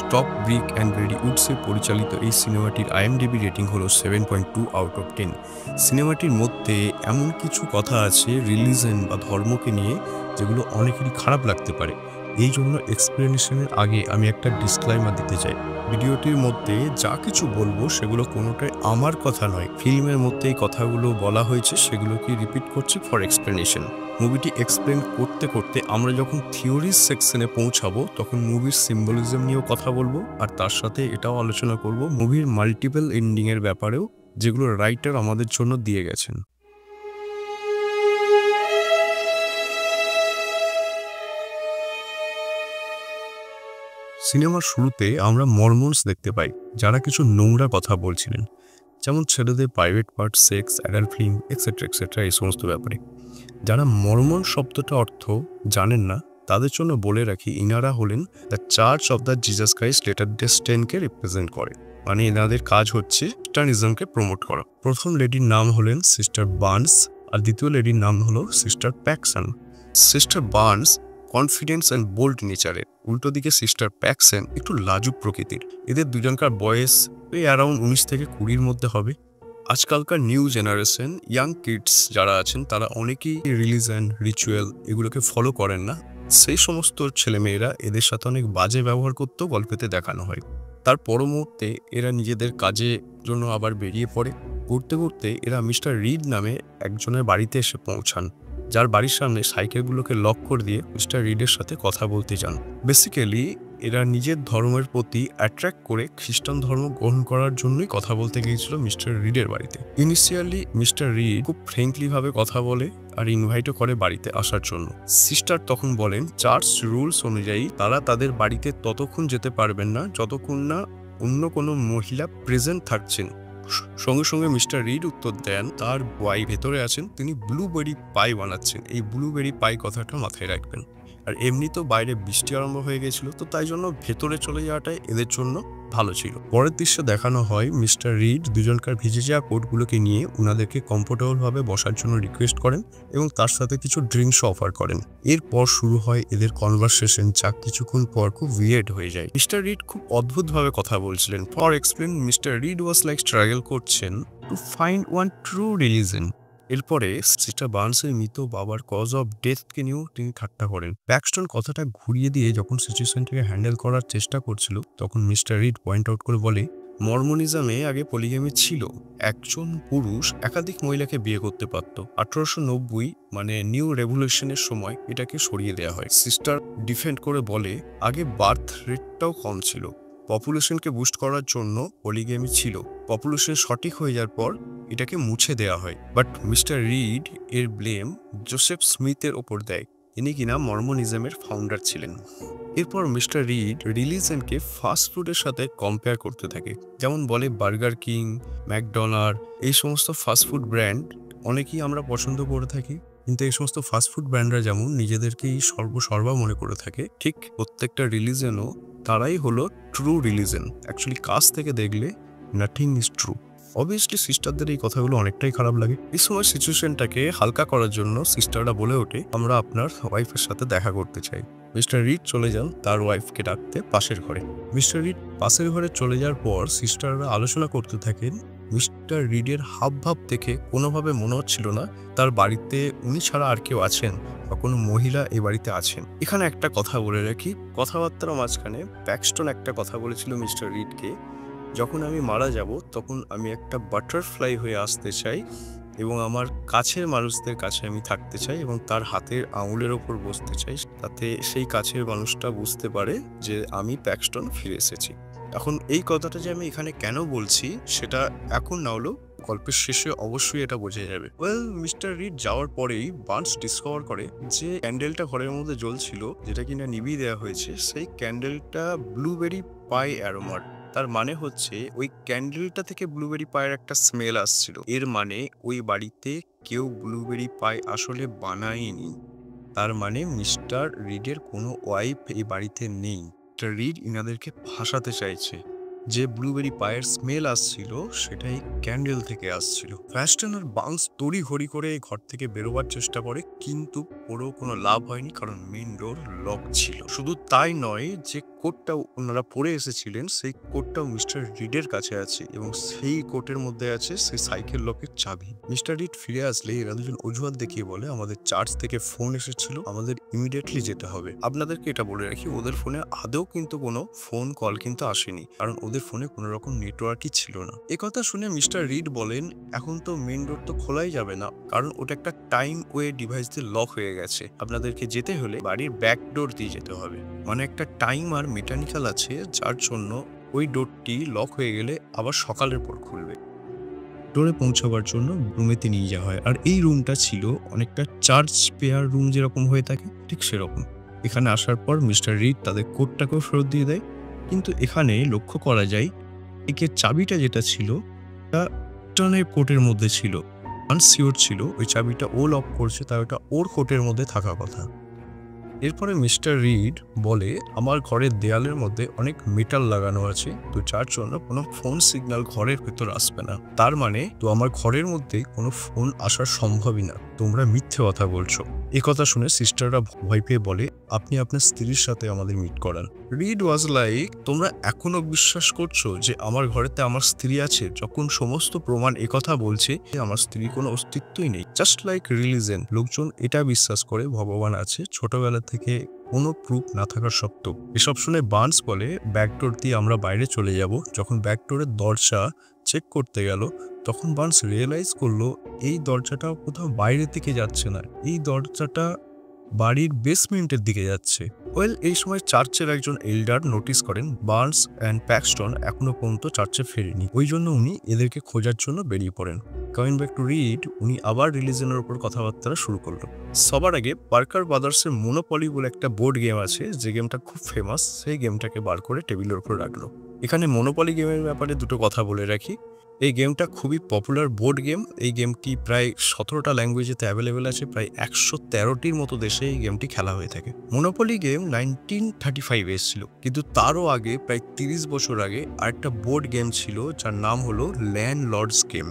Stop brick and Brady উডসে পরিচালিত এই সিনেমাটির IMDb রেটিং হলো 7.2 আউট অফ 10। সিনেমাটির মধ্যে এমন কিছু কথা আছে রিলিজন বা ধর্মকে নিয়ে যেগুলো অনেকেরই খারাপ লাগতে পারে। এই জন্য এক্সপ্লেনেশনের আগে আমি একটা ডিসক্লাইমার দিতে চাই। ভিডিওটির মধ্যে যা কিছু বলবো সেগুলো কোনোটাই আমার কথা নয়, ফিল্মের মধ্যে এই কথাগুলো বলা হয়েছে সেগুলোকে রিপিট করছি ফর এক্সপ্লেনেশন। মুভিটি এক্সপ্লেন করতে করতে আমরা যখন থিওরিজ সেকশনে পৌঁছাবো তখন মুভির সিম্বলিজম নিয়েও কথা বলবো, আর তার সাথে এটাও আলোচনা করব মুভির মাল্টিপল এন্ডিংয়ের ব্যাপারেও, যেগুলো রাইটার আমাদের জন্য দিয়ে গেছেন। সিনেমার শুরুতে আমরা মরমনস দেখতে পাই, যারা কিছু নোংরা কথা বলছিলেন, যেমন ছেলেদের private part, sex, adult film etcetera etcetera, এই সমস্ত ব্যাপারে। যারা মরমন শব্দটা অর্থ জানেন না তাদের জন্য বলে রাখি, ইনারা হলেন the Church of the Jesus Christ Latter Day সেন্টকে রিপ্রেজেন্ট করে। মানে এনাদের কাজ হচ্ছে খ্রিস্টানিজমকে প্রমোট করা। প্রথম লেডির নাম হলেন সিস্টার বার্নস, আর দ্বিতীয় লেডির নাম হলো sister Paxton. Sister Barnes confidence and bold নেচারের, উল্টো দিকে সিস্টার প্যাকসন একটু লাজুক প্রকৃতির। এদের দুজনকার বয়স ওই অ্যারাউন্ড 19 থেকে 20-র মধ্যে হবে। আজকালকার নিউ জেনারেশন ইয়াং কিডস যারা আছেন তারা অনেকেই রিলিজন, রিচুয়াল এগুলোকে ফলো করেন না। সেই সমস্ত ছেলেমেয়েরা এদের সাথে অনেক বাজে ব্যবহার করতেও গল্পেতে দেখানো হয়। তার পর মুহূর্তে এরা নিজেদের কাজে জন্য আবার বেরিয়ে পড়ে। ঘুরতে ঘুরতে এরা মিস্টার রিড নামে একজনের বাড়িতে এসে পৌঁছান, যার বাড়ির সামনে সাইকেলগুলোকে লক করে দিয়ে মিস্টার রিডের সাথে কথা বলতে যান। বেসিক্যালি এরা নিজের ধর্মের প্রতি অ্যাট্রাক্ট করে খ্রিস্টান ধর্ম গ্রহণ করার জন্যই কথা বলতে গিয়েছিল মিস্টার রিডের বাড়িতে। ইনিশিয়ালি মিস্টার রিড খুব ফ্রেঙ্কলি ভাবে কথা বলে আর ইনভাইটও করে বাড়িতে আসার জন্য। সিস্টার তখন বলেন চার্চ রুলস অনুযায়ী তারা তাদের বাড়িতে ততক্ষণ যেতে পারবেন না যতক্ষণ না অন্য কোনো মহিলা প্রেজেন্ট থাকছেন। সঙ্গে সঙ্গে মিস্টার রিড উত্তর দেন তার ওয়াই ভেতরে আছেন, তিনি ব্লুবেরি পাই বানাচ্ছেন। এই ব্লুবেরি পাই কথাটা মাথায় রাখবেন। আর এমনি তো বাইরে বৃষ্টি আরম্ভ হয়ে গেছিল, তো তাই জন্য ভেতরে চলে যাওয়াটাই এদের জন্য ভালো ছিল। পরের দৃশ্য দেখানো হয় মিস্টার রিড দুজনকার ভিজে যাওয়া কোটগুলোকে নিয়ে ওনাদেরকে কমফোর্টেবল ভাবে বসার জন্য রিকোয়েস্ট করেন এবং তার সাথে কিছু ড্রিঙ্কসও অফার করেন। এরপর শুরু হয় এদের কনভারসেশন, যা কিছুক্ষণ পর খুব উইয়ার্ড হয়ে যায়। মিস্টার রিড খুব অদ্ভুত ভাবে কথা বলছিলেন। For explain, mister read was like struggle করছেন to find one true religion. এরপরে সিস্টার বার্নসের মৃত বাবার কজ অফ ডেথকে নিয়েও তিনি ঠাট্টা করেন। প্যাক্সটন কথাটা ঘুরিয়ে দিয়ে যখন সিচুয়েশনটাকে হ্যান্ডেল করার চেষ্টা করছিল তখন মিস্টার রিড পয়েন্ট আউট করে বলে, মর্মনিজমে আগে পলিগ্যামি ছিল, একজন পুরুষ একাধিক মহিলাকে বিয়ে করতে পারত। 1890 মানে নিউ রেভলিউশনের সময় এটাকে সরিয়ে দেওয়া হয়। সিস্টার ডিফেন্ড করে বলে, আগে বার্থ রেটটাও কম ছিল, পপুলেশনকে বুস্ট করার জন্য পলিগ্যামি ছিল, পপুলেশন সঠিক হয়ে যাওয়ার পর এটাকে মুছে দেওয়া হয়। বাট মিস্টার রিড এর ব্লেম জোসেফ স্মিথের ওপর দেয়, ইনি কিনা মর্মনিজমের ফাউন্ডার ছিলেন। এরপর মিস্টার রিড রিলিজনকে ফাস্ট ফুডের সাথে কম্পেয়ার করতে থাকে। যেমন বলে বার্গার কিং, ম্যাকডোনাল্ড, এই সমস্ত ফাস্ট ফুড ব্র্যান্ড অনেকেই আমরা পছন্দ করে থাকি, কিন্তু এই সমস্ত ফাস্ট ফুড ব্র্যান্ডরা যেমন নিজেদেরকেই সর্বসর্বা মনে করে থাকে, ঠিক প্রত্যেকটা রিলিজনও তারাই হলো ট্রু রিলিজন। অ্যাকচুয়ালি কাছ থেকে দেখলে নাথিং ইজ ট্রু। অবভিয়াসলি সিস্টারদের এই কথাগুলো অনেকটাই খারাপ লাগে। এই সময় সিচুয়েশনটাকে হালকা করার জন্য সিস্টাররা বলে ওঠে, আমরা আপনার ওয়াইফের সাথে দেখা করতে চাই। মিস্টার রিড চলে যান তার ওয়াইফকে ডাকতে পাশের ঘরে। মিস্টার রিড পাশের ঘরে চলে যাওয়ার পর সিস্টাররা আলোচনা করতে থাকেন। মিস্টার রিডের হাবভাব থেকে কোনোভাবে মনে হচ্ছিল না তার বাড়িতে উনি ছাড়া আর কেউ আছেন বা কোনো মহিলা এই বাড়িতে আছেন। এখানে একটা কথা বলে রাখি, কথাবার্তার মাঝখানে প্যাক্সটন একটা কথা বলেছিল মিস্টার রিডকে, যখন আমি মারা যাব তখন আমি একটা বাটারফ্লাই হয়ে আসতে চাই এবং আমার কাছের মানুষদের কাছে আমি থাকতে চাই এবং তার হাতের আঙুলের ওপর বসতে চাই, তাতে সেই কাছের মানুষটা বুঝতে পারে যে আমি প্যাক্সটন ফিরে এসেছি। এখন এই কথাটা যে আমি এখানে কেন বলছি সেটা এখন না হলেও গল্পের শেষে অবশ্যই এটা বোঝা যাবে। মিস্টার রিড যাওয়ার পরেই বার্নস ডিসকভার করে যে ক্যান্ডেলটা ঘরের মধ্যে জ্বলছিল, যেটা কিনা নিভিয়ে দেওয়া হয়েছে, সেই ক্যান্ডেলটা ব্লুবেরি পাই অ্যারোমার। তার মানে হচ্ছে ওই ক্যান্ডেলটা থেকে ব্লুবেরি পায়ের একটা স্মেল আসছিল। এর মানে ওই বাড়িতে কেউ ব্লুবেরি পাই আসলে বানায়নি। তার মানে মিস্টার রিডের কোনো ওয়াইফ এই বাড়িতে নেই। মিস্টার রিড ইনাদেরকে ফাঁসাতে চাইছে। যে ব্লুবেরি পায়ের স্মেল আসছিল সেটাই ক্যান্ডেল থেকে আসছিল। ফ্যাস্টন আর বার্নস তড়িঘড়ি করে ঘর থেকে বেরোবার চেষ্টা করে, কিন্তু পুরো কোনো লাভ হয়নি, কারণ মেইন ডোর লক ছিল। শুধু তাই নয়, যে কোটটা ওনারা পরে এসেছিলেন সেই কোটটাও মিস্টার রিডের কাছে আছে, এবং সেই কোটের মধ্যে আছে সেই সাইকেল লকের চাবি। মিস্টার রিড ফিরে আসলে এরা দুজন অজুহাত দেখিয়ে বলে, আমাদের চার্চ থেকে ফোন এসেছিল, আমাদের ইমিডিয়েটলি যেতে হবে। আপনাদেরকে এটা বলে রাখি, ওদের ফোনে আদৌ কিন্তু কোনো ফোন কল কিন্তু আসেনি, কারণ ওদের ফোনে কোনো রকম নেটওয়ার্কই ছিল না। একথা শুনে মিস্টার রিড বলেন, এখন তো মেইন ডোর তো খোলাই যাবে না, কারণ ওটা একটা টাইম ওয়ে ডিভাইস দিয়ে লক হয়ে গেছে। আপনাদেরকে যেতে হলে বাড়ির ব্যাক ডোর দিয়ে যেতে হবে। মানে একটা টাইম আর মেকানিক্যাল আছে, যার জন্য ওই ডোরটি লক হয়ে গেলে আবার সকালের পর খুলবে। ডোরে পৌঁছাবার জন্য রুমেতে নিয়ে যাওয়া হয়, আর এই রুমটা ছিল অনেকটা চার্চ পেয়ার রুম যেরকম হয়ে থাকে ঠিক সেরকম। এখানে আসার পর মিস্টার রিড তাদের কোটটাকেও ফেরত দিয়ে দেয়, কিন্তু এখানে লক্ষ্য করা যায় একে চাবিটা যেটা ছিল তা টনের কোটের মধ্যে ছিল। আনসিওর ছিল ওই চাবিটা ও লক করছে, তাই ওটা ওর কোটের মধ্যে থাকা কথা। এরপরে মিস্টার রিড বলে, আমার ঘরের দেয়ালের মধ্যে অনেক মেটাল লাগানো আছে, তো যার জন্য কোনো ফোন সিগন্যাল ঘরের ভেতর আসবে না। তার মানে তো আমার ঘরের মধ্যে কোনো ফোন আসার সম্ভবই না, তোমরা মিথ্যে কথা বলছো। কথা শুনে সিস্টাররা ভয় পেয়ে বলে, আপনি আপনার স্ত্রীর সাথে আমাদের মিট করান। রিড ওয়াজ লাইক, তোমরা এখনো বিশ্বাস করছো যে আমার ঘরেতে আমার স্ত্রী আছে, যখন সমস্ত প্রমাণ একথা বলছে যে আমার স্ত্রীর কোনো অস্তিত্বই নেই। জাস্ট লাইক রিলিজন, লোকজন এটা বিশ্বাস করে ভগবান আছে ছোটবেলা থেকে কোনো প্রুফ না থাকার সত্ত্বেও। এসব শুনে বার্নস বলে, ব্যাকডোর দিয়ে আমরা বাইরে চলে যাব। যখন ব্যাকডোরের দরজা চেক করতে গেল, তখন বার্নস রিয়েলাইজ করলো এই দরজাটা কোথাও বাইরে থেকে যাচ্ছে না, এই দরজাটা বাড়ির বেসমেন্টের দিকে যাচ্ছে। এই সময় চার্চের একজন এল্ডার নোটিস করেন বার্নস অ্যান্ড প্যাক্সটন এখনো পর্যন্ত চার্চে ফেরেনি, ওই জন্য উনি এদেরকে খোঁজার জন্য বেরিয়ে পড়েন। কামিং ব্যাক টু রিড, উনি আবার রিলিজনের উপর কথাবার্তা শুরু করলো। সবার আগে পার্কার ব্রাদার্সের মনোপলি বলে একটা বোর্ড গেম আছে, যে গেমটা খুব ফেমাস, সেই গেমটাকে বার করে টেবিলের উপর রাখলো। এখানে মনোপলি গেমের ব্যাপারে দুটো কথা বলে রাখি। এই গেমটা খুবই পপুলার বোর্ড গেম। এই গেমটি প্রায় 17টা ল্যাঙ্গুয়েজেতে অ্যাভেলেবেল আছে, প্রায় 113টির মতো দেশে এই গেমটি খেলা হয়ে থাকে। মনোপলি গেম 1935 এসেছিল, কিন্তু তারও আগে প্রায় 30 বছর আগে আরেকটা বোর্ড গেম ছিল, যার নাম হলো ল্যান্ডলর্ডস গেম।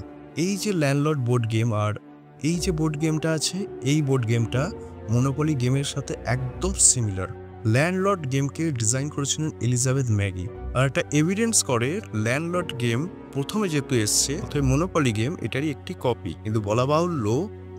এই যে ল্যান্ডলর্ড বোর্ড গেম আর এই যে বোর্ড গেমটা আছে, এই বোর্ড গেমটা মনোপলি গেমের সাথে একদম সিমিলার। ল্যান্ডলর্ড গেমকে ডিজাইন করেছিলেন এলিজাবেথ ম্যাগি, আর একটা এভিডেন্স করে ল্যান্ডলর্ড গেম প্রথমে যেহেতু এসছে, অথবা মনোপলি গেম এটারই একটি কপি। কিন্তু বলা বাহুল্য,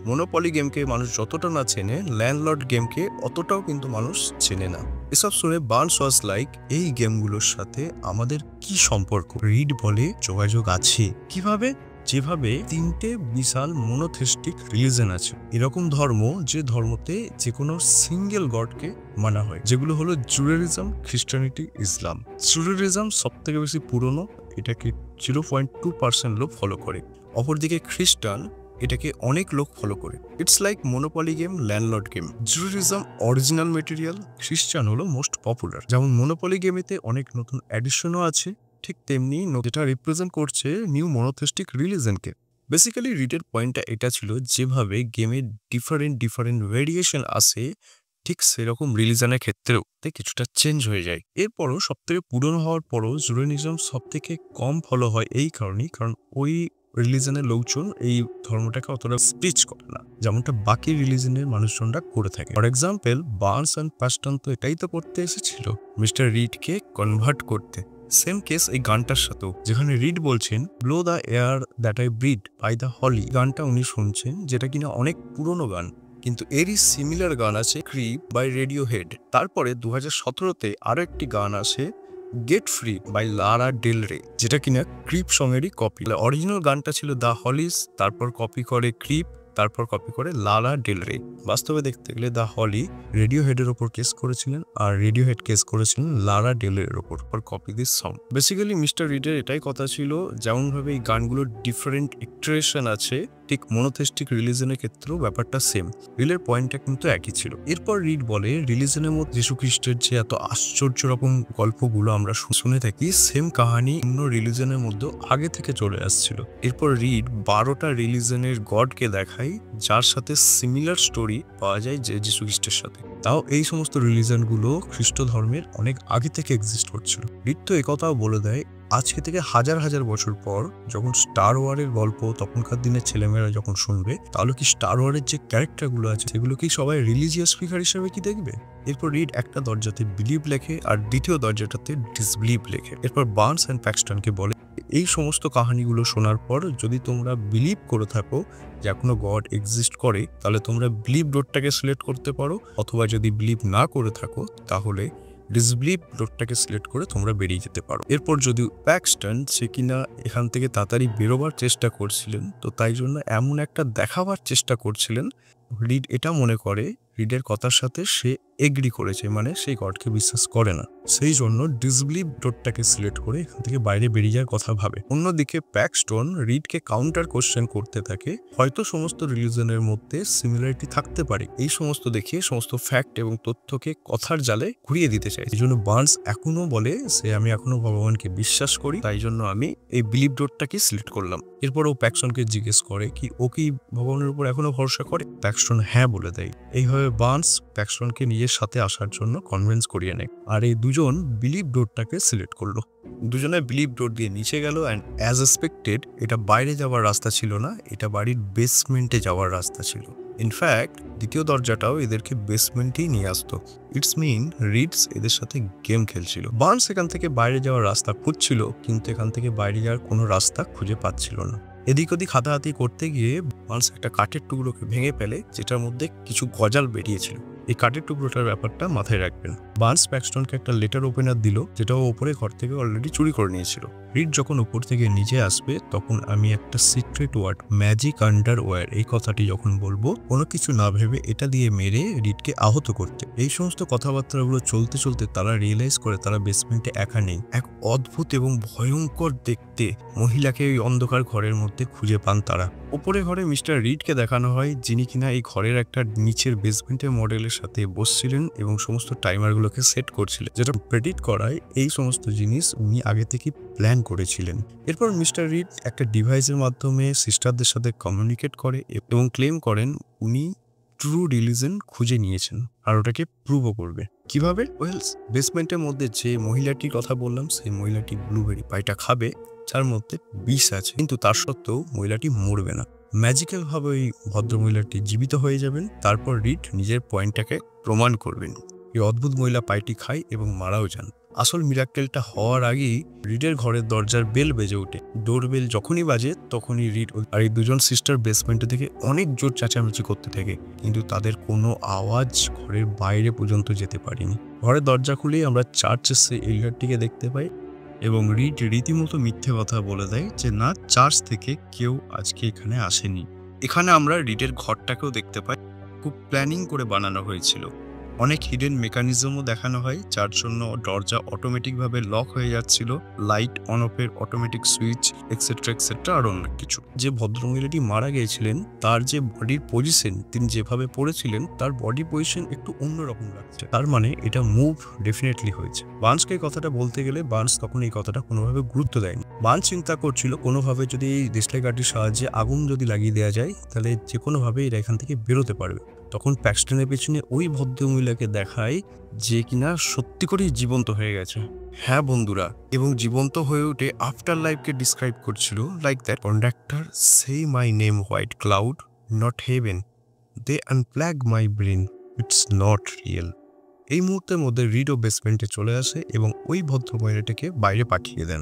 মনোপলি গেমকে মানুষ যতটা না চেনে, ল্যান্ডলর্ড গেমকে অতটাও কিন্তু মানুষ চেনে না। এসব শুনে বার্নস ওয়াজ লাইক, এই গেমগুলোর সাথে আমাদের কি সম্পর্ক? রিড বলে, যোগাযোগ আছে। কিভাবে? যেভাবে 3টে বিশাল মনোথেস্টিক রিলিজন আছে, এরকম ধর্ম যে ধর্মতে যে কোনো সিঙ্গেল গডকে মানা হয়, যেগুলো হলো জুডাইজম, খ্রিস্টানিটি, ইসলাম। জুডাইজম সব থেকে বেশি পুরনো, এটাকে 0.2% লোক ফলো করে। অপরদিকে খ্রিস্টান, এটাকে অনেক লোক ফলো করে। It's like monopoly game, landlord game. Judaism original material, খ্রিস্টান হলো মোস্ট পপুলার। যেমন মনোপলি গেমেতে অনেক নতুন অ্যাডিশনও আছে, ঠিক তেমনি যেটা রিপ্রেজেন্ট করছে নিউ মনোথেস্টিক রিলিজনকে। বেসিক্যালি রিডের পয়েন্টটা এটা ছিল, যেভাবে গেমে ডিফারেন্ট ভেরিয়েশন আসে, ঠিক সেরকম রিলিজনের ক্ষেত্রেও কিছুটা চেঞ্জ হয়ে যায়। এরপরও সব থেকে পুরনো হওয়ার পরও জুডাইজম সব থেকে কম ফলো হয় এই কারণেই, কারণ ওই রিলিজনের লোকজন এই ধর্মটাকে অতটা স্পিচ করে না, যেমনটা বাকি রিলিজনের মানুষজনরা করে থাকে। For example, Burns and Paxton তো এটাই তো করতে এসেছিল, মিস্টার রিডকে কনভার্ট করতে। সেম কেস এই গানটার সাথেও, যেখানে রিড বলছেন blow the air that I breathe by the Hollies, গানটা উনি শুনছেন, যেটা কিনা অনেক পুরনো গান, কিন্তু এরই সিমিলার গান আছে ক্রিপ বাই রেডিওহেড। তারপরে 2017তে আরো একটি গান আসে get free by Lana Del Rey, যেটা কিনা ক্রিপ সঙ্গেরই কপি। অরিজিনাল গানটা ছিল দ্য হলিস, তারপর কপি করে ক্রিপ, তারপর কপি করে লারা ডেল রে। বাস্তবে দেখতে গেলে দ্য হলি রেডিওহেডের ওপর কেস করেছিলেন, আর রেডিওহেড কেস করেছিলেন লারা ডেল রের ওপর, copy this sound. Basically mister রিডের এটাই কথা ছিল, যেমনভাবে এই গানগুলোর ডিফারেন্ট ইটারেশন আছে, ঠিক মনোথেস্টিক রিলিজনের ক্ষেত্রেও ব্যাপারটা সেম। রিলের পয়েন্টটা কিন্তু একই ছিল। এরপর রিড বলে, রিলিজনের মধ্যে যীশু খ্রিস্টের যে এত আশ্চর্য রকম গল্পগুলো আমরা শুনে থাকি, সেম কাহানি অন্য রিলিজনের মধ্যে আগে থেকে চলে আসছিল। এরপর রিড 12টা রিলিজনের গডকে দেখায়, যার সাথে সিমিলার স্টোরি পাওয়া যায় যে যীশু খ্রিস্টের সাথে। তাও এই সমস্ত রিলিজনগুলো খ্রিস্ট ধর্মের অনেক আগে থেকে এক্সিস্ট করছিল। রিড তো একথাও বলে দেয়, আজকে থেকে হাজার হাজার বছর পর যখন স্টার ওয়ারের গল্প তখনকার দিনের ছেলেমেয়েরা যখন শুনবে, তাহলে কি স্টার ওয়ারের যে ক্যারেক্টারগুলো আছে সেগুলো কি সবাই রিলিজিয়াস ফিগার হিসেবে কি দেখবে? এরপর রিড একটা দরজাতে বিলিভ লেখে আর দ্বিতীয় দরজাটাতে ডিসবিলিভ লেখে। এরপর বার্নস অ্যান্ড প্যাক্সটনকে বলে, এই সমস্ত কাহিনীগুলো শোনার পর যদি তোমরা বিলিভ করে থাকো যে এখনো গড এক্সিস্ট করে, তাহলে তোমরা বিলিভ ডোরটাকে সিলেক্ট করতে পারো, অথবা যদি বিলিভ না করে থাকো তাহলে ডিসবিলিভ ডোরটাকে সিলেক্ট করে তোমরা বেরিয়ে যেতে পারো। এরপর যদি প্যাক্সটন সে কিনা এখান থেকে তাড়াতাড়ি বেরোবার চেষ্টা করছিলেন, তো তাই জন্য এমন একটা দেখাবার চেষ্টা করছিলেন, রিড এটা মনে করে রিডের কথার সাথে সে এগ্রি করেছে, মানে সেই গডকে বিশ্বাস করে না, সেই জন্য ডিসবিলিভ ডোরটাকে সিলেক্ট করে এখান থেকে বাইরে বেরিয়ে যাওয়ার কথা ভাবে। অন্যদিকে প্যাক্সটন রিডকে কাউন্টার কোশ্চেন করতে থাকে, হয়তো সমস্ত রিলিজনের মধ্যে সিমিলারিটি থাকতে পারে, এই সমস্ত দেখিয়ে সমস্ত ফ্যাক্ট এবং তথ্যকে কথার জালে ঘুরিয়ে দিতে চায়। এই জন্য বার্নস এখনো বলে আমি এখনো ভগবানকে বিশ্বাস করি, তাই জন্য আমি এই বিলিভ ডোরটাকে সিলেক্ট করলাম। এরপর ও প্যাক্সটনকে জিজ্ঞেস করে কি ও কি ভগবানের উপর এখনো ভরসা করে। প্যাক্সটন হ্যাঁ বলে দেয়। এইভাবে বার্নস প্যাক্সটনকে নিজের সাথে আসার জন্য কনভিন্স করিয়ে নেয়, আর এই দুজন বিলিভ ডোরটাকে সিলেক্ট করলো। দুজনে বিলিভ ডোর দিয়ে নিচে গেল, অ্যান্ড অ্যাজ এক্সপেক্টেড এটা বাইরে যাওয়ার রাস্তা ছিল না, এটা বাড়ির বেসমেন্টে যাওয়ার রাস্তা ছিল। ইনফ্যাক্ট দ্বিতীয় দরজাটাও এদেরকে বেসমেন্টেই নিয়ে আসতো। ইটস মিন রিডস এদের সাথে গেম খেলছিল। বার্নস এখান থেকে বাইরে যাওয়ার রাস্তা খুঁজছিল, কিন্তু এখান থেকে বাইরে যাওয়ার কোনো রাস্তা খুঁজে পাচ্ছিল না। এদিক ওদিক হাতাহাতি করতে গিয়ে বার্নস একটা কাঠের টুকরোকে ভেঙে ফেলে, যেটার মধ্যে কিছু গজাল বেরিয়েছিল। এই কাঠের টুকরোটার ব্যাপারটা মাথায় রাখবেন। বার্নস প্যাক্সটনকে একটা লেটার ওপেনার দিল, যেটা ও ওপরে ঘর থেকে অলরেডি চুরি করে নিয়েছিল। রিড যখন উপর থেকে নিচে আসবে, তখন আমি একটা সিক্রেট ওয়ার্ড ম্যাজিক আন্ডারওয়্যার এই কথাটি যখন বলবো, কোনো কিছু না ভেবে এটা দিয়ে মেরে রিডকে আহত করতে। এই সমস্ত কথাবার্তাগুলো চলতে চলতে তারা রিয়েলাইজ করে তারা বেসমেন্টে একা নেই। এক অদ্ভুত এবং ভয়ঙ্কর দেখতে মহিলাকে ওই অন্ধকার ঘরের মধ্যে খুঁজে পান তারা। ওপরে ঘরে মিস্টার রিডকে দেখানো হয়, যিনি কিনা এই ঘরের একটা নিচের বেসমেন্টের মডেলের সাথে বসছিলেন এবং সমস্ত টাইমারগুলোকে সেট করছিলেন, যেটা প্রেডিক্ট করায় এই সমস্ত জিনিস উনি আগে থেকে প্ল্যান করেছিলেন। এরপর মিস্টার রিড একটা ডিভাইসের মাধ্যমে সিস্টারদের সাথে কমিউনিকেট করে এবং ক্লেম করেন উনি ট্রু রিলিজন খুঁজে নিয়েছেন আর ওটাকে প্রুভও করবে। কিভাবে? ওয়েলস, বেসমেন্টের মধ্যে যে মহিলাটির কথা বললাম, সেই মহিলাটি ব্লুবেরি পাইটা খাবে যার মধ্যে বিষ আছে, কিন্তু তার সত্ত্বেও মহিলাটি মরবে না। ম্যাজিক্যাল ভাবে ওই ভদ্রমহিলাটি জীবিত হয়ে যাবেন। তারপর রিড নিজের পয়েন্টটাকে প্রমাণ করবেন। এই অদ্ভুত মহিলা পাইটি খায় এবং মারাও যান। আসল মিরাক্কেলটা হওয়ার আগেই রিডের ঘরের দরজার বেল বেজে ওঠে। ডোর বেল যখনই বাজে তখনই রিড আর এই দুজন সিস্টার বেসমেন্টে থেকে অনেক জোর চেঁচামেচি করতে থাকে, কিন্তু তাদের কোনো আওয়াজ ঘরের বাইরে পর্যন্ত যেতে পারেনি। ঘরের দরজা খুলেই আমরা চার্চের সেই এলিয়ারটিকে দেখতে পাই এবং রিড রীতিমতো মিথ্যে কথা বলে দেয় যে না, চার্চ থেকে কেউ আজকে এখানে আসেনি। এখানে আমরা রিডের ঘরটাকেও দেখতে পাই, খুব প্ল্যানিং করে বানানো হয়েছিল। অনেক হিডেন মেকানিজমও দেখানো হয়, যার জন্য দরজা অটোমেটিকভাবে লক হয়ে যাচ্ছিল, লাইট অন অফের অটোমেটিক সুইচ এক্সেট্রা এক্সেট্রা আর অনেক কিছু। যে ভদ্রমহিলাটি মারা গিয়েছিলেন তার যে বডির পজিশন, তিনি যেভাবে পড়েছিলেন তার বডি পজিশন একটু অন্যরকম লাগছে, তার মানে এটা মুভ ডেফিনেটলি হয়েছে। বার্নসকে এই কথাটা বলতে গেলে বার্নস তখন এই কথাটা কোনোভাবে গুরুত্ব দেয়নি। বার্নস চিন্তা করছিল কোনোভাবে যদি দেশলাই গাড়ির সাহায্যে আগুন যদি লাগিয়ে দেওয়া যায় তাহলে যে কোনোভাবে এরা এখান থেকে বেরোতে পারবে। তখন প্যাক্সটনের পেছনে ওই ভদ্রমহিলাকে দেখায় যে কিনা সত্যি করেই জীবন্ত হয়ে গেছে। হ্যাঁ বন্ধুরা, এবং জীবন্ত হয়ে উঠে আফটার লাইফকে ডিসক্রাইব করছিল like that conductor say my name white cloud not heaven, they unplug my brain, it's not real. এই মুহূর্তের মধ্যে রিড ও বেসমেন্টে চলে আসে এবং ওই ভদ্রমহিলাটাকে বাইরে পাঠিয়ে দেন।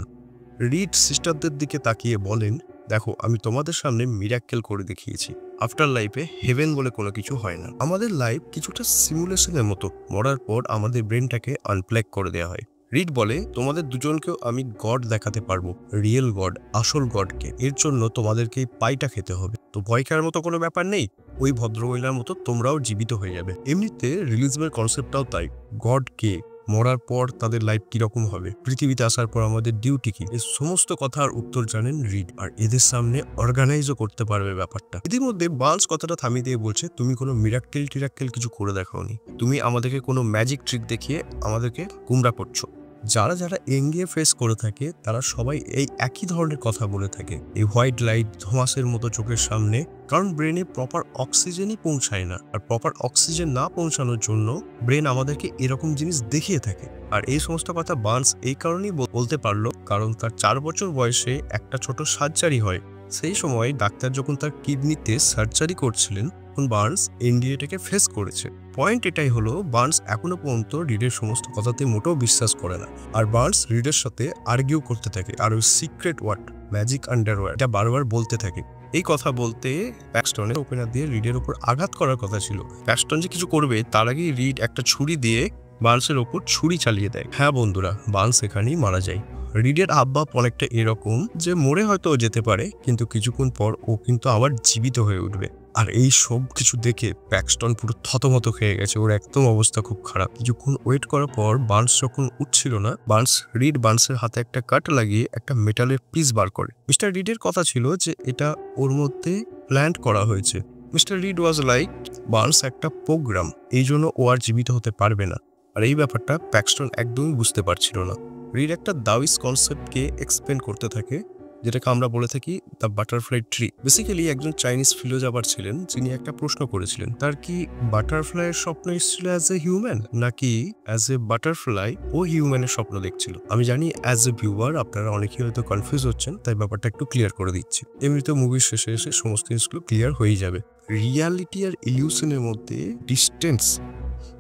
রিড সিস্টারদের দিকে তাকিয়ে বলেন, দেখো আমি তোমাদের সামনে মিরাক্কেল করে দেখিয়েছি। আফটার লাইফে হেভেন বলে কোনো কিছু হয় না। আমাদের লাইফ কিছুটা সিমুলেশনের মতো, মরার পর আমাদের ব্রেনটাকে আনপ্লাগ করে দেওয়া হয়। রিড বলে, তোমাদের দুজনকেও আমি গড দেখাতে পারবো, রিয়েল গড, আসল গডকে। এর জন্য তোমাদেরকে এই পাইটা খেতে হবে। তো ভয় খাওয়ার মতো কোনো ব্যাপার নেই, ওই ভদ্রমহিলার মতো তোমরাও জীবিত হয়ে যাবে। এমনিতে রিলিজমের কনসেপ্টটাও তাই। গড কে, মরার পর তাদের লাইফ কিরকম হবে, পৃথিবীতে আসার পর আমাদের ডিউটি কি, এই সমস্ত কথার উত্তর জানেন রিড, আর এদের সামনে অর্গানাইজও করতে পারবে ব্যাপারটা। ইতিমধ্যে বার্নস কথাটা থামিয়ে দিয়ে বলছে, তুমি কোনো মিরাক্কেল টিরাক্কেল কিছু করে দেখাওনি, তুমি আমাদেরকে কোনো ম্যাজিক ট্রিক দেখিয়ে আমাদেরকে গুমরা করছো। যারা যারা এনডিএ ফেস করে থাকে তারা সবাই এই একই ধরনের কথা বলে থাকে, এই হোয়াইট লাইট ধোঁয়াশের মতো চোখের সামনে, কারণ ব্রেনে প্রপার অক্সিজেনই পৌঁছায় না। আর প্রপার অক্সিজেন না পৌঁছানোর জন্য ব্রেন আমাদেরকে এরকম জিনিস দেখিয়ে থাকে। আর এই সমস্ত কথা বার্নস এই কারণেই বলতে পারলো কারণ তার 4 বছর বয়সে একটা ছোট সার্জারি হয়। সেই সময় ডাক্তার যখন তার কিডনিতে সার্জারি করছিলেন তখন বার্নস এনডিএটাকে ফেস করেছে। পয়েন্ট এটাই হলো, বার্নস এখনো পর্যন্ত রিডের সমস্ত কথাতে মোটেও বিশ্বাস করে না। আর বার্নস রিডের সাথে আর্গিউ করতে থাকে আর ওই সিক্রেট ওয়ার্ড ম্যাজিক আন্ডারওয়্যার এটা বারবার বলতে থাকে। এই কথা বলতে প্যাক্সটনের ওপেনার দিয়ে রিডের উপর আঘাত করার কথা ছিল। প্যাক্সটন যে কিছু করবে তার আগেই রিড একটা ছুরি দিয়ে বার্নসের ওপর ছুরি চালিয়ে দেয়। হ্যাঁ বন্ধুরা, বার্নস এখানেই মারা যায়। রিডের আব্বাপ অনেকটা এরকম যে মরে হয়তো যেতে পারে, কিন্তু কিছুক্ষণ পর ও কিন্তু আবার জীবিত হয়ে উঠবে। আর এই সব কিছু দেখে প্যাক্সটন পুরো থতমত খেয়ে গেছে, ওর একদম অবস্থা খুব খারাপ। কিছুক্ষণ ওয়েট করার পর বার্নস যখন উঠছিল না, বার্নসের হাতে একটা কাট লাগিয়ে একটা মেটালের পিস বার করে। মিস্টার রিডের কথা ছিল যে এটা ওর মধ্যে প্ল্যান্ট করা হয়েছে। Mister read was like, Burns একটা প্রোগ্রাম, এই জন্য ও আর জীবিত হতে পারবে না। আর এই ব্যাপারটা প্যাক্সটন একদমই বুঝতে পারছিল না। রিড একটা দাউইস কনসেপ্টকে এক্সপ্লেন করতে থাকে, যেটাকে আমরা বলে থাকি দ্য বাটারফ্লাই ট্রি। বেসিক্যালি একজন চাইনিজ ফিলোজফার ছিলেন যিনি একটা প্রশ্ন করেছিলেন, তার কি বাটারফ্লাইয়ের স্বপ্ন এসেছিল অ্যাজ এ হিউম্যান, নাকি অ্যাজ এ বাটারফ্লাই ও হিউম্যানের স্বপ্ন দেখছিল। আমি জানি অ্যাজ এ ভিউয়ার আপনারা অনেকেই হয়তো কনফিউজ হচ্ছেন, তাই ব্যাপারটা একটু ক্লিয়ার করে দিচ্ছি। এমনিতে মুভির শেষে এসে সমস্ত জিনিসগুলো ক্লিয়ার হয়ে যাবে। রিয়ালিটি আর ইলিউশনের মধ্যে ডিস্টেন্স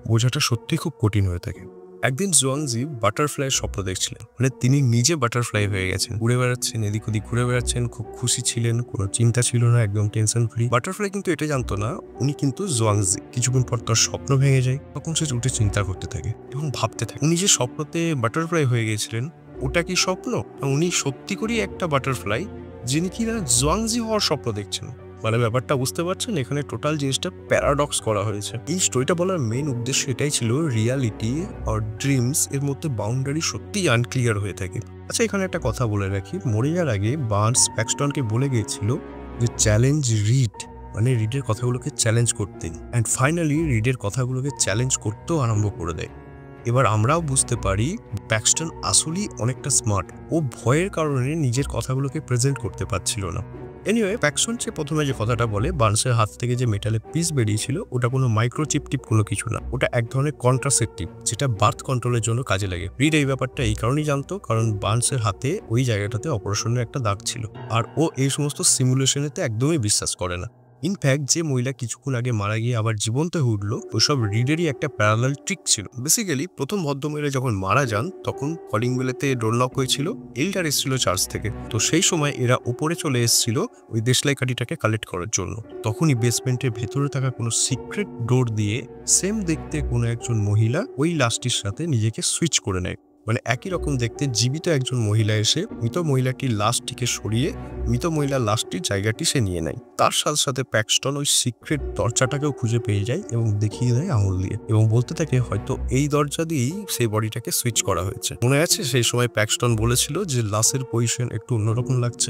বোঝাটা সত্যি খুব কঠিন হয়ে থাকে। একদিন জুয়াংজি বাটারফ্লাইয়ের স্বপ্ন দেখছিলেন, মানে তিনি নিজে বাটারফ্লাই হয়ে গেছেন, ঘুরে বেড়াচ্ছেন, এদিক ওদিক ঘুরে বেড়াচ্ছেন, খুব খুশি ছিলেন, কোনো চিন্তা ছিল না, একদম টেনশন ফ্রি। বাটারফ্লাই কিন্তু এটা জানতো না উনি কিন্তু জুয়াংজি। কিছুক্ষণ পর তার স্বপ্ন ভেঙে যায়, তখন সে উঠে চিন্তা করতে থাকে এবং ভাবতে থাকে উনি যে স্বপ্নতে বাটারফ্লাই হয়ে গিয়েছিলেন ওটা কি স্বপ্ন, উনি সত্যি করেই একটা বাটারফ্লাই যিনি কিনা জুয়াংজি হওয়ার স্বপ্ন দেখছেন। মানে ব্যাপারটা বুঝতে পারছেন, এখানে টোটাল জিনিসটা প্যারাডক্স করা হয়েছে। এই স্টোরিটা বলার মেইন উদ্দেশ্য এটাই ছিল, রিয়ালিটি আর ড্রিমস এর মধ্যে বাউন্ডারি সত্যিই আনক্লিয়ার হয়ে থাকে। আচ্ছা, এখানে একটা কথা বলে রাখি, মরে যাওয়ার আগে বার্নস প্যাক্সটনকে বলে গিয়েছিল যে চ্যালেঞ্জ রিড, মানে রিডের কথাগুলোকে চ্যালেঞ্জ করতে। অ্যান্ড ফাইনালি রিডের কথাগুলোকে চ্যালেঞ্জ করতেও আরম্ভ করে দেয়। এবার আমরাও বুঝতে পারি প্যাক্সটন আসলেই অনেকটা স্মার্ট, ও ভয়ের কারণে নিজের কথাগুলোকে প্রেজেন্ট করতে পারছিল না। এনিওয়ে, প্যাক্সটন প্রথমে যে কথাটা বলে, বার্নসের হাত থেকে যে মেটালের পিস বেরিয়েছিল ওটা কোনো মাইক্রোচিপ টিপ কোনো কিছু না, ওটা এক ধরনের কন্ট্রাসেপটিভ যেটা বার্থ কন্ট্রোলের জন্য কাজে লাগে। রিড এই ব্যাপারটা এই কারণেই জানতো কারণ বার্নসের হাতে ওই জায়গাটাতে অপারেশনের একটা দাগ ছিল, আর ও এই সমস্ত সিমুলেশনেতে একদমই বিশ্বাস করে না। ইনফ্যাক্ট যে মহিলা কিছুক্ষণ আগে মারা গিয়ে আবার জীবন্ত হয়ে উঠলো, ওইসব রিডেরই একটা প্যারালাল ট্রিক ছিল। বেসিক্যালি প্রথম ভদ্রমহিলা যখন মারা যান তখন কলিং বেলেতে ডোর লক হয়েছিল, এল্ডার এসেছিল চার্চ থেকে। তো সেই সময় এরা উপরে চলে এসেছিল ওই দেশলাই কাঠিটাকে কালেক্ট করার জন্য। তখনই বেসমেন্টের ভেতরে থাকা কোনো সিক্রেট ডোর দিয়ে সেম দেখতে কোনো একজন মহিলা ওই লাশটির সাথে নিজেকে সুইচ করে নেয়। মানে একই রকম দেখতে জীবিত একজন মহিলা এসে মৃত মহিলাটির লাশটিকে সরিয়ে মৃত মহিলার লাশটির জায়গাটি সে নিয়ে নেয়। তার সাথে সাথে প্যাক্সটন ওই সিক্রেট দরজাটাকেও খুঁজে পেয়ে যায় এবং দেখিয়ে দেয় আঙুল দিয়ে, এবং বলতে থাকে হয়তো এই দরজা দিয়েই সেই বডিটাকে সুইচ করা হয়েছে। মনে আছে সেই সময় প্যাক্সটন বলেছিল যে লাশের পজিশন একটু অন্যরকম লাগছে।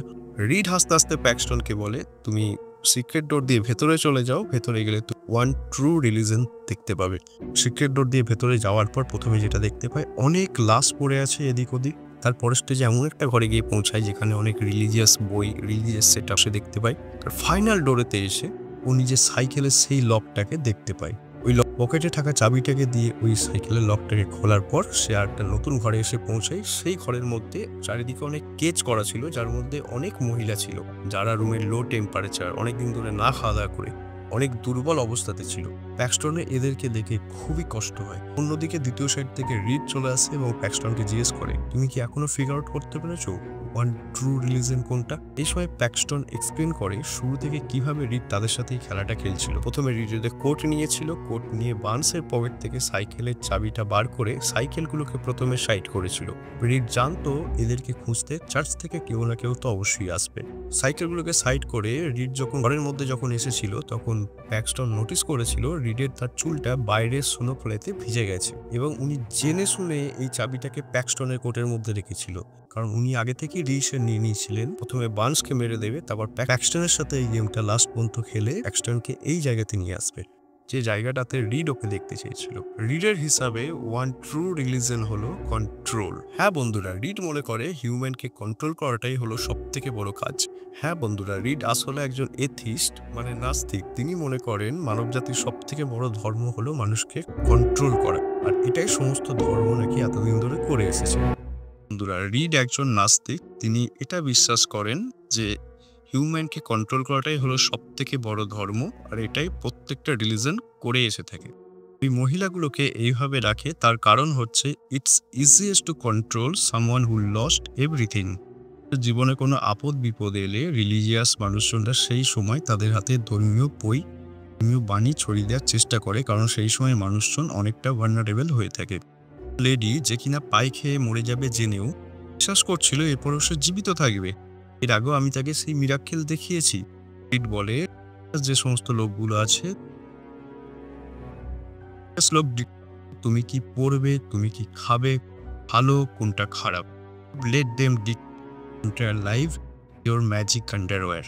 রিড হাসতে হাসতে প্যাক্সটনকে বলে, তুমি সিক্রেট ডোর দিয়ে ভেতরে চলে যাও, ভেতরে গেলে তো ওয়ান ট্রু রিলিজন দেখতে পাবে। সিক্রেট ডোর দিয়ে ভেতরে যাওয়ার পর প্রথমে যেটা দেখতে পায়, অনেক লাশ পড়ে আছে এদিক ওদিক। তারপরে স্টেজে এমন একটা ঘরে গিয়ে পৌঁছায় যেখানে অনেক রিলিজিয়াস বই, রিলিজিয়াস সেট আপ সে দেখতে পায়। আর ফাইনাল ডোরেতে এসে ও নিজের সাইকেলের সেই লকটাকে দেখতে পায়। ওই পকেটে থাকা চাবিটাকে দিয়ে ওই সাইকেলের লকটাকে খোলার পর সে আর একটা নতুন ঘরে এসে পৌঁছায়। সেই ঘরের মধ্যে চারিদিকে অনেক কেচ করা ছিল, যার মধ্যে অনেক মহিলা ছিল যারা রুমের লো টেম্পারেচার, অনেকদিন ধরে না খাওয়া দাওয়া করে অনেক দুর্বল অবস্থাতে ছিল। প্যাক্সটনের এদেরকে দেখে খুবই কষ্ট হয়। অন্যদিকে দ্বিতীয় সাইড থেকে রিড চলে আসে এবং প্যাক্সটনকে জিজ্ঞেস করে, তুমি কি এখনো ফিগার আউট করতে পেরেছো ওয়ান ট্রু রিলিজন কোনটা? এই সময় প্যাক্সটন এক্সপ্লেন করে শুরু থেকে কিভাবে রিড তাদের সাথে এই খেলাটা খেলছিল। প্রথমে রিড এদের কোট নিয়েছিল, কোট নিয়ে বার্নসের পকেট থেকে সাইকেলের চাবিটা বার করে সাইকেলগুলোকে প্রথমে সাইড করেছিল। রিড জানতো এদেরকে খুঁজতে চার্চ থেকে কেউ না কেউ তো অবশ্যই আসবে। সাইকেলগুলোকে সাইড করে রিড যখন ঘরের মধ্যে যখন এসেছিল তখন প্যাক্সটন নোটিস করেছিল রিডের তার চুলটা বাইরের স্নো ফ্লেতে ভিজে গেছে, এবং উনি জেনে শুনে এই চাবিটাকে প্যাক্সটনের কোটের মধ্যে রেখেছিল, কারণ উনি আগে থেকে ডিসিশন নিয়ে নিয়েছিলেন প্রথমে বার্নসকে মেরে দেবে, তারপর প্যাক্সটনের সাথে এই গেমটা লাস্ট পর্যন্ত খেলে প্যাক্সটনকে এই জায়গাতে নিয়ে আসবে। যে জায়গাটাতে রিড ওকে দেখতে চেয়েছিল। রিডের হিসাবে ওয়ান ট্রু রিলিজন হলো কন্ট্রোল। হ্যাঁ বন্ধুরা, রিড মনে করে হিউম্যানকে কন্ট্রোল করাটাই হলো সব থেকে বড় কাজ। হ্যাঁ বন্ধুরা, রিড আসলে একজন এথিস্ট মানে নাস্তিক। তিনি মনে করেন মানবজাতির সব থেকে বড় ধর্ম হলো মানুষকে কন্ট্রোল করা, আর এটাই সমস্ত ধর্ম নাকি এতদিন ধরে করে এসেছে। বন্ধুরা, রিড একজন নাস্তিক। তিনি এটা বিশ্বাস করেন যে হিউম্যানকে কন্ট্রোল করাটাই হলো সব থেকে বড় ধর্ম, আর এটাই প্রত্যেকটা রিলিজন করে এসে থাকে। এই মহিলাগুলোকে এইভাবে রাখে তার কারণ হচ্ছে it's easiest to control someone who lost everything. জীবনে কোনো আপদ বিপদ এলে রিলিজিয়াস মানুষজনরা সেই সময় তাদের হাতে ধর্মীয় বই, ধর্মীয় বাণী ছড়িয়ে দেওয়ার চেষ্টা করে, কারণ সেই সময় মানুষজন অনেকটা ভালনারেবল হয়ে থাকে। লেডি যে কিনা পাই খেয়ে মরে যাবে জেনেও বিশ্বাস করছিল এরপরও সে জীবিত থাকবে। এর আগেও আমি তাকে সেই মিরাক্কেল দেখিয়েছি। রিড বলে যে সমস্ত লোকগুলো আছে, লোক তুমি কি পড়বে, তুমি কি খাবে, ভালো কোনটা খারাপ, let them dictate your life your magic underwear.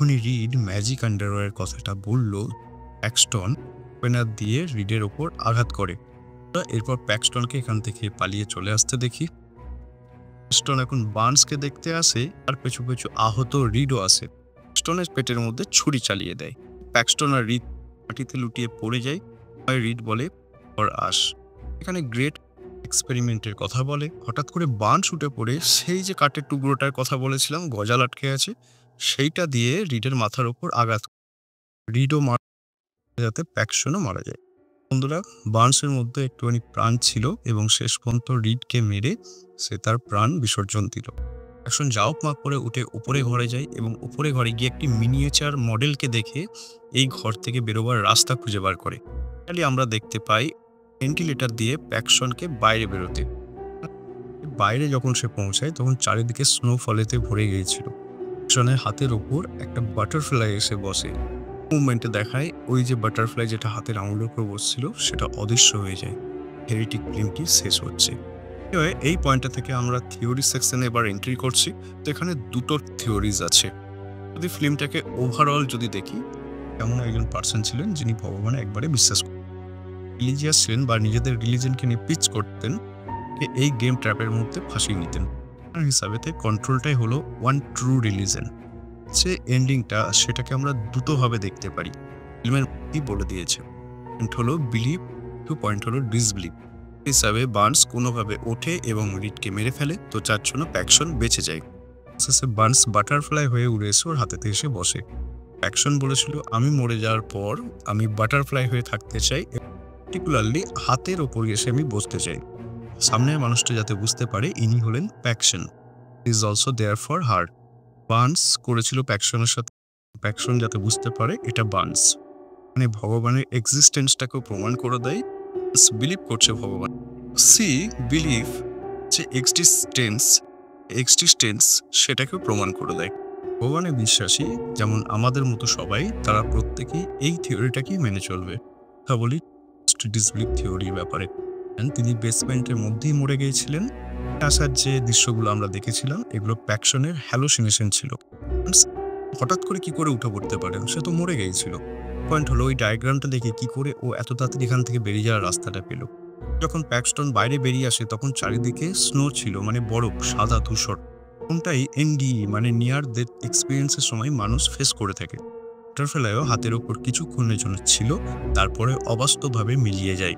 উনি রিড ম্যাজিক আন্ডারওয়্যার কথাটা বলল, প্যাক্সটন ওপেনার দিয়ে রিডের ওপর আঘাত করে। এরপর প্যাক্সটনকে এখান থেকে পালিয়ে চলে আসতে দেখি। প্যাক্সটন এখন বার্নসকে দেখতে আসে, আর পেছু পেছু আহত রিডও আসে। প্যাক্সটনের পেটের মধ্যে ছুরি চালিয়ে দেয়। প্যাক্সটন আর রিড মাটিতে লুটিয়ে পড়ে যায়। রিড বলে ওর আস। এখানে গ্রেট এক্সপেরিমেন্টের কথা বলে। হঠাৎ করে বার্নস উঠে পড়ে সেই যে কাঠের টুকরোটার কথা বলেছিলাম গজাল আটকে আছে, সেইটা দিয়ে রিডের মাথার ওপর আঘাত। রিডও মারা যাতে প্যাক্সটনও মারা যায়। বন্ধুরা, বার্নসের মধ্যে একটুখানি প্রাণ ছিল এবং শেষ পর্যন্ত রিডকে মেরে সে তার প্রাণ বিসর্জন দিল। এখন যাওক মা করে উঠে উপরে ঘরে যায় এবং উপরে ঘরে গিয়ে একটি মিনিয়েচার মডেলকে দেখে এই ঘর থেকে বেরোবার রাস্তা খুঁজে বার করে। আমরা দেখতে পাই ভেন্টিলেটর দিয়ে প্যাক্সটনকে বাইরে বেরোতে। বাইরে যখন সে পৌঁছায় তখন চারিদিকে স্নোফলেতে ভরে গিয়েছিল। প্যাক্সটনের হাতের ওপর একটা বাটারফ্লাই এসে বসে। মুভমেন্টে দেখায় ওই যে বাটারফ্লাই যেটা হাতের আঙুলের উপর বসছিল সেটা অদৃশ্য হয়ে যায়। হেরিটিক ফিল্মটি শেষ হচ্ছে। এই পয়েন্টটা থেকে আমরা থিওরি সেকশনে এবার এন্ট্রি করছি। তো এখানে দুটো থিওরিজ আছে। যদি ফিল্মটাকে ওভারঅল যদি দেখি, এমন একজন পার্সন ছিলেন যিনি ভগবানে একবারে বিশ্বাস করতেন, রিলিজিয়াস ছিলেন বা নিজেদের রিলিজনকে নিয়ে পিচ করতেন, এই গেম ট্র্যাপের মধ্যে ফাঁসিয়ে নিতেন। তার হিসাবেতে কন্ট্রোলটাই হলো ওয়ান ট্রু রিলিজন। যে এন্ডিংটা সেটাকে আমরা দুটোভাবে দেখতে পারি। ফিল্মের মধ্যেই বলে দিয়েছে, পয়েন্ট হলো বিলিভ, টু পয়েন্ট হলো ডিসবিলিভ। হিসাবে বার্নস কোনোভাবে ওঠে এবং রিডকে মেরে ফেলে, তো যার জন্য প্যাক্সটন বেঁচে যায়। শেষে বার্নস বাটারফ্লাই হয়ে উড়ে এসে ওর হাতেতে এসে বসে। প্যাক্সটন বলেছিল আমি মরে যাওয়ার পর আমি বাটারফ্লাই হয়ে থাকতে চাই, পার্টিকুলারলি হাতের ওপর এসে আমি বসতে চাই। সামনের মানুষটা যাতে বুঝতে পারে ইনি হলেন Paxton, is also there for her. Burns করেছিল প্যাক্সটনের সাথে, প্যাক্সটন যাতে বুঝতে পারে এটা বার্নস মানে ভগবানের এক্সিস্টেন্সটাকেও প্রমাণ করে দেয়। বিলিভ করছে ভগবান। সি বিলিভ যে এক্সিস্টেন্স সেটাকেও প্রমাণ করে দেয়। ভগবানে বিশ্বাসী যেমন আমাদের মতো সবাই, তারা প্রত্যেকেই এই থিওরিটাকেই মেনে চলবে। কথা বলি ডিসবিলিভ থিওরির ব্যাপারে। তিনি বেসমেন্টের মধ্যেই মরে গিয়েছিলেন। আসার যে দৃশ্যগুলো আমরা দেখেছিলাম এগুলো প্যাক্সটনের হ্যালোসিনেশন ছিল। হঠাৎ করে কি করে উঠে পড়তে পারেন, সে তো মরে গিয়েছিল। পয়েন্ট হলো ওই ডায়াগ্রামটা দেখে কি করে ও এত তাড়াতাড়ি এখান থেকে বেরিয়ে যাওয়ার রাস্তাটা পেল। যখন প্যাক্সটন বাইরে বেরিয়ে আসে তখন চারিদিকে স্নো ছিল, মানে বরফ, সাদা ধূসর। কোনটাই এনডিই মানে নিয়ার ডেথ এক্সপিরিয়েন্সের সময় মানুষ ফেস করে থাকে। বাটারফ্লাইও হাতের ওপর কিছুক্ষণের জন্য ছিল, তারপরে অবাস্তবভাবে মিলিয়ে যায়।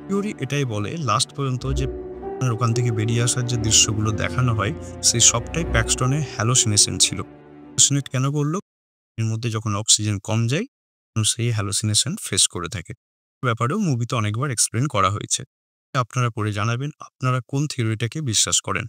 থিওরি এটাই বলে লাস্ট পর্যন্ত যে ওখান থেকে বেরিয়ে আসার যে দৃশ্যগুলো দেখানো হয় সেই সবটাই প্যাক্সটনের হ্যালোসিনেশন ছিল। হ্যালোসিনেট কেন করলো? এর মধ্যে যখন অক্সিজেন কম যায় সেই হ্যালোসিনেশন ফেস করে থাকে। ব্যাপারেও মুভিতে অনেকবার এক্সপ্লেন করা হয়েছে। আপনারা পড়ে জানাবেন আপনারা কোন থিওরিটাকে বিশ্বাস করেন।